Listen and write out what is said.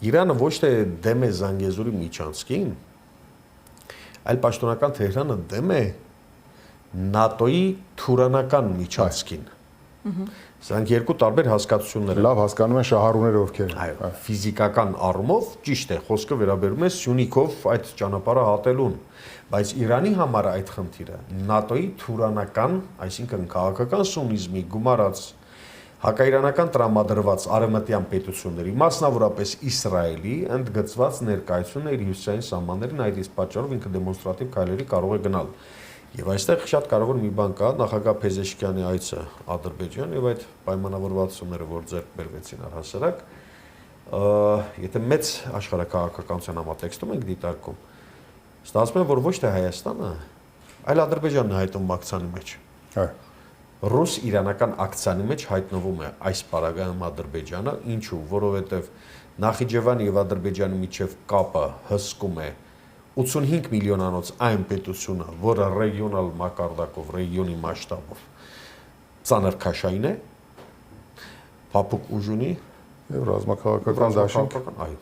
Իրանը ոչ թե դեմ է Զանգեզուրի միջանցքին, այլ պաշտոնական Թեհրանը դեմ է ՆԱՏՕ-ի թուրանական միջանցքին։ Սրանք երկու տարբեր հասկացություններ են։ Լավ հասկանում են շահառուները ովքեր։ Այո, ֆիզիկական առումով ճիշտ է, խոսքը վերաբերում է Սյունիքով այդ ճանապարհը հատելուն, բայց Իրանի համար այդ խնդիրը ՆԱՏՕ-ի թուրանական, այսինքն քաղաքական սունիզմի գումարած հակաիրանական տրամադրված արևմտյան պետությունների, մասնավորապես Իսրայելի, ընդգծված ներկայությունը իր հյուսիսային սահմաններին, այդ իսկ պատճառով ինքը դեմոնստրատիվ քայլերի կարող է գնալ։ Եվ այստեղ շատ կարևոր մի բան կա, նախագահ Փեզեշքյանի այցը Ադրբեջան եւ այդ պայմանավորվածությունները, որ ձեռք բերվեցին առհասարակ, եթե մեծ աշխարհակաղակականության համատեքստում ենք դիտարկում, ստացվում է, որ ոչ թե Հայաստանը, այլ Ադրբեջանն է հայտնվում ակցիայի մեջ։ Ռուս-իրանական ակցիայի մեջ հայտնվում է այս պարագայում Ադրբեջանը, ինչու, որովհետև Նախիջևանի եւ Ադրբեջանի միջև կապը հսկում է 85 միլիոնանոց այն պետությունը, որը ռեգիոնալ մակարդակով, ռեգիոնի մասշտաբով ծանր քաշային է, փափուկ ուժ ունի եւ ռազմաքաղաքական դաշինք, այո,